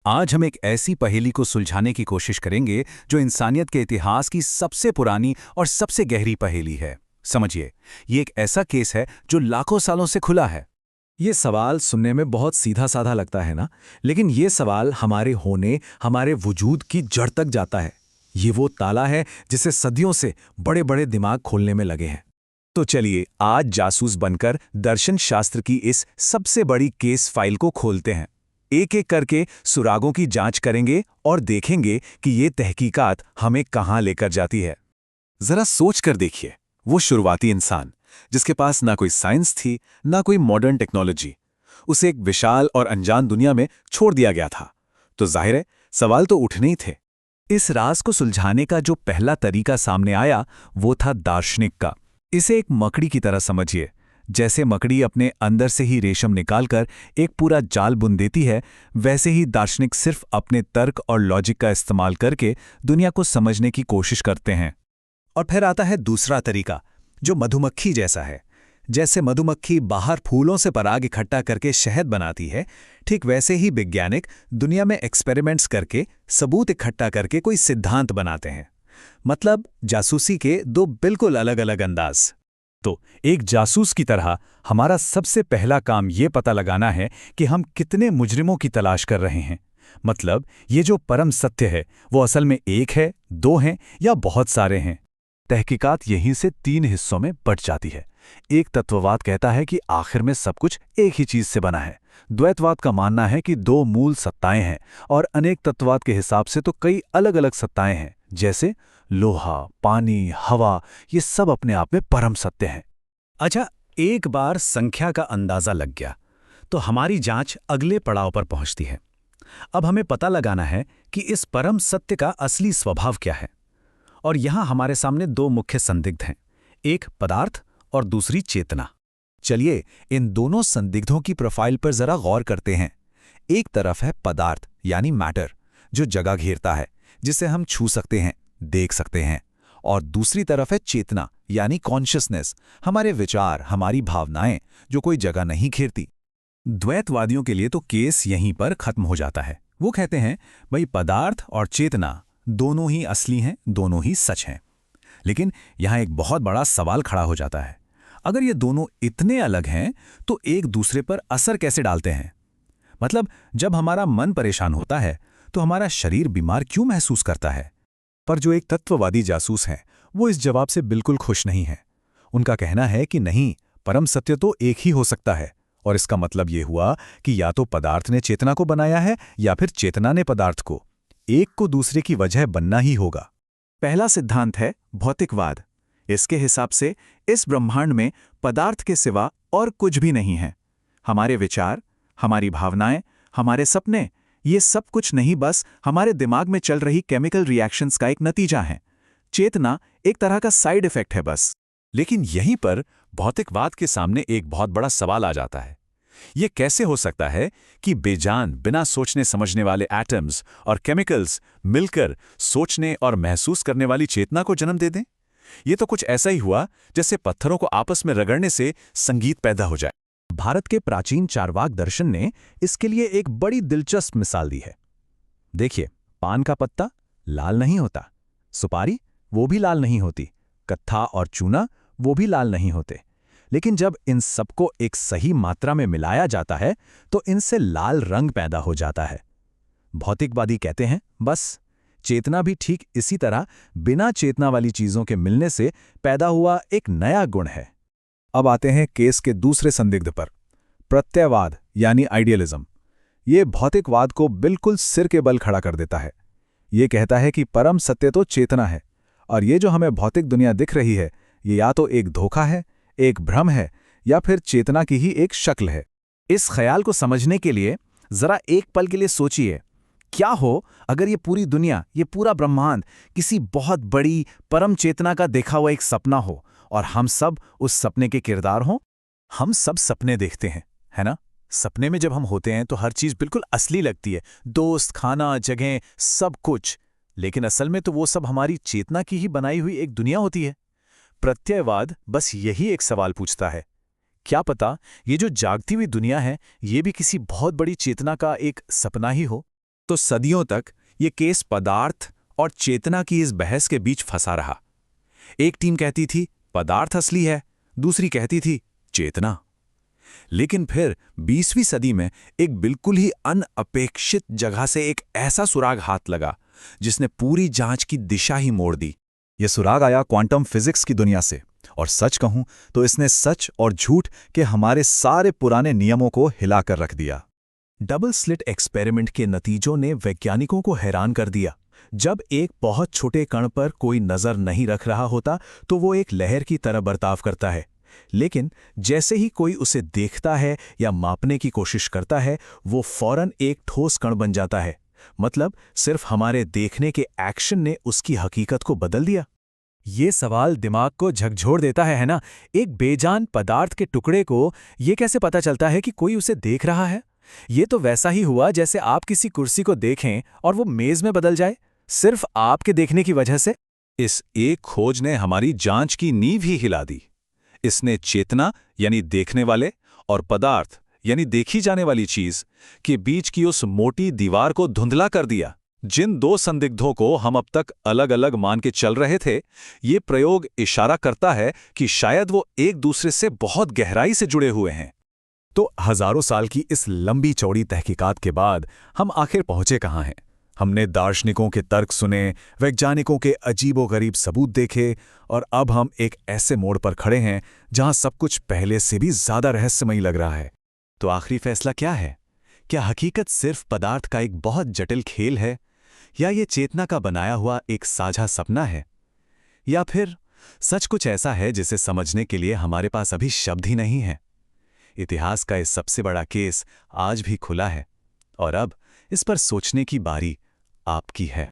आज हम एक ऐसी पहेली को सुलझाने की कोशिश करेंगे जो इंसानियत के इतिहास की सबसे पुरानी और सबसे गहरी पहेली है। समझिए, ये एक ऐसा केस है जो लाखों सालों से खुला है। ये सवाल सुनने में बहुत सीधा साधा लगता है ना, लेकिन ये सवाल हमारे होने, हमारे वजूद की जड़ तक जाता है। ये वो ताला है जिसे सदियों से बड़े बड़े दिमाग खोलने में लगे हैं। तो चलिए आज जासूस बनकर दर्शन शास्त्र की इस सबसे बड़ी केस फाइल को खोलते हैं। एक एक करके सुरागों की जांच करेंगे और देखेंगे कि ये तहकीकात हमें कहां लेकर जाती है। जरा सोच कर देखिए, वो शुरुआती इंसान जिसके पास ना कोई साइंस थी, ना कोई मॉडर्न टेक्नोलॉजी, उसे एक विशाल और अनजान दुनिया में छोड़ दिया गया था। तो जाहिर है सवाल तो उठने ही थे। इस राज को सुलझाने का जो पहला तरीका सामने आया वो था दार्शनिक का। इसे एक मकड़ी की तरह समझिए। जैसे मकड़ी अपने अंदर से ही रेशम निकालकर एक पूरा जाल बुन देती है, वैसे ही दार्शनिक सिर्फ अपने तर्क और लॉजिक का इस्तेमाल करके दुनिया को समझने की कोशिश करते हैं। और फिर आता है दूसरा तरीका, जो मधुमक्खी जैसा है। जैसे मधुमक्खी बाहर फूलों से पराग इकट्ठा करके शहद बनाती है, ठीक वैसे ही वैज्ञानिक दुनिया में एक्सपेरिमेंट्स करके सबूत इकट्ठा करके कोई सिद्धांत बनाते हैं। मतलब जासूसी के दो बिल्कुल अलग अलग अंदाज। तो एक जासूस की तरह हमारा सबसे पहला काम ये पता लगाना है कि हम कितने मुजरिमों की तलाश कर रहे हैं। मतलब ये जो परम सत्य है वो असल में एक है, दो हैं या बहुत सारे हैं। तहकीकात यहीं से तीन हिस्सों में बंट जाती है। एक तत्ववाद कहता है कि आखिर में सब कुछ एक ही चीज से बना है। द्वैतवाद का मानना है कि दो मूल सत्ताएं हैं, और अनेक तत्ववाद के हिसाब से तो कई अलग अलग सत्ताएं हैं, जैसे लोहा, पानी, हवा, ये सब अपने आप में परम सत्य हैं। अच्छा, एक बार संख्या का अंदाजा लग गया तो हमारी जांच अगले पड़ाव पर पहुंचती है। अब हमें पता लगाना है कि इस परम सत्य का असली स्वभाव क्या है। और यहां हमारे सामने दो मुख्य संदिग्ध हैं, एक पदार्थ और दूसरी चेतना। चलिए इन दोनों संदिग्धों की प्रोफाइल पर जरा गौर करते हैं। एक तरफ है पदार्थ यानी मैटर, जो जगह घेरता है, जिसे हम छू सकते हैं, देख सकते हैं। और दूसरी तरफ है चेतना यानी कॉन्शियसनेस, हमारे विचार, हमारी भावनाएं, जो कोई जगह नहीं घेरती। द्वैतवादियों के लिए तो केस यहीं पर खत्म हो जाता है। वो कहते हैं भाई पदार्थ और चेतना दोनों ही असली हैं, दोनों ही सच हैं। लेकिन यहां एक बहुत बड़ा सवाल खड़ा हो जाता है। अगर ये दोनों इतने अलग हैं तो एक दूसरे पर असर कैसे डालते हैं? मतलब जब हमारा मन परेशान होता है तो हमारा शरीर बीमार क्यों महसूस करता है? पर जो एक तत्ववादी जासूस हैं वो इस जवाब से बिल्कुल खुश नहीं हैं। उनका कहना है कि नहीं, परम सत्य तो एक ही हो सकता है। और इसका मतलब ये हुआ कि या तो पदार्थ ने चेतना को बनाया है या फिर चेतना ने पदार्थ को। एक को दूसरे की वजह बनना ही होगा। पहला सिद्धांत है भौतिकवाद। इसके हिसाब से इस ब्रह्मांड में पदार्थ के सिवा और कुछ भी नहीं है। हमारे विचार, हमारी भावनाएं, हमारे सपने, ये सब कुछ नहीं, बस हमारे दिमाग में चल रही केमिकल रिएक्शंस का एक नतीजा है। चेतना एक तरह का साइड इफेक्ट है बस। लेकिन यहीं पर भौतिकवाद के सामने एक बहुत बड़ा सवाल आ जाता है। ये कैसे हो सकता है कि बेजान, बिना सोचने समझने वाले एटम्स और केमिकल्स मिलकर सोचने और महसूस करने वाली चेतना को जन्म दे दें? ये तो कुछ ऐसा ही हुआ जैसे पत्थरों को आपस में रगड़ने से संगीत पैदा हो जाए। भारत के प्राचीन चार्वाक दर्शन ने इसके लिए एक बड़ी दिलचस्प मिसाल दी है। देखिए, पान का पत्ता लाल नहीं होता, सुपारी वो भी लाल नहीं होती, कत्था और चूना वो भी लाल नहीं होते। लेकिन जब इन सबको एक सही मात्रा में मिलाया जाता है तो इनसे लाल रंग पैदा हो जाता है। भौतिकवादी कहते हैं बस चेतना भी ठीक इसी तरह बिना चेतना वाली चीजों के मिलने से पैदा हुआ एक नया गुण है। अब आते हैं केस के दूसरे संदिग्ध पर, प्रत्ययवाद यानी आइडियलिज्म। ये भौतिकवाद को बिल्कुल सिर के बल खड़ा कर देता है। ये कहता है कि परम सत्य तो चेतना है, और ये जो हमें भौतिक दुनिया दिख रही है ये या तो एक धोखा है, एक भ्रम है, या फिर चेतना की ही एक शक्ल है। इस ख्याल को समझने के लिए जरा एक पल के लिए सोचिए, क्या हो अगर ये पूरी दुनिया, ये पूरा ब्रह्मांड किसी बहुत बड़ी परम चेतना का देखा हुआ एक सपना हो और हम सब उस सपने के किरदार हों? हम सब सपने देखते हैं, है ना? सपने में जब हम होते हैं तो हर चीज बिल्कुल असली लगती है, दोस्त, खाना, जगह, सब कुछ। लेकिन असल में तो वो सब हमारी चेतना की ही बनाई हुई एक दुनिया होती है। प्रत्ययवाद बस यही एक सवाल पूछता है, क्या पता ये जो जागती हुई दुनिया है ये भी किसी बहुत बड़ी चेतना का एक सपना ही हो? तो सदियों तक ये केस पदार्थ और चेतना की इस बहस के बीच फंसा रहा। एक टीम कहती थी पदार्थ असली है, दूसरी कहती थी चेतना। लेकिन फिर 20वीं सदी में एक बिल्कुल ही अनअपेक्षित जगह से एक ऐसा सुराग हाथ लगा जिसने पूरी जांच की दिशा ही मोड़ दी। यह सुराग आया क्वांटम फिजिक्स की दुनिया से, और सच कहूं तो इसने सच और झूठ के हमारे सारे पुराने नियमों को हिलाकर रख दिया। डबल स्लिट एक्सपेरिमेंट के नतीजों ने वैज्ञानिकों को हैरान कर दिया। जब एक बहुत छोटे कण पर कोई नजर नहीं रख रहा होता तो वो एक लहर की तरह बर्ताव करता है, लेकिन जैसे ही कोई उसे देखता है या मापने की कोशिश करता है, वो फौरन एक ठोस कण बन जाता है। मतलब सिर्फ हमारे देखने के एक्शन ने उसकी हकीकत को बदल दिया। ये सवाल दिमाग को झकझोर देता है ना? एक बेजान पदार्थ के टुकड़े को ये कैसे पता चलता है कि कोई उसे देख रहा है? ये तो वैसा ही हुआ जैसे आप किसी कुर्सी को देखें और वो मेज में बदल जाए, सिर्फ आपके देखने की वजह से। इस एक खोज ने हमारी जांच की नींव ही हिला दी। इसने चेतना यानी देखने वाले और पदार्थ यानी देखी जाने वाली चीज के बीच की उस मोटी दीवार को धुंधला कर दिया। जिन दो संदिग्धों को हम अब तक अलग अलग मान के चल रहे थे, ये प्रयोग इशारा करता है कि शायद वो एक दूसरे से बहुत गहराई से जुड़े हुए हैं। तो हजारों साल की इस लंबी चौड़ी तहकीकात के बाद हम आखिर पहुंचे कहां हैं? हमने दार्शनिकों के तर्क सुने, वैज्ञानिकों के अजीबोगरीब सबूत देखे, और अब हम एक ऐसे मोड़ पर खड़े हैं जहां सब कुछ पहले से भी ज्यादा रहस्यमयी लग रहा है। तो आखिरी फैसला क्या है? क्या हकीकत सिर्फ पदार्थ का एक बहुत जटिल खेल है, या ये चेतना का बनाया हुआ एक साझा सपना है, या फिर सच कुछ ऐसा है जिसे समझने के लिए हमारे पास अभी शब्द ही नहीं है? इतिहास का इस सबसे बड़ा केस आज भी खुला है, और अब इस पर सोचने की बारी आपकी है।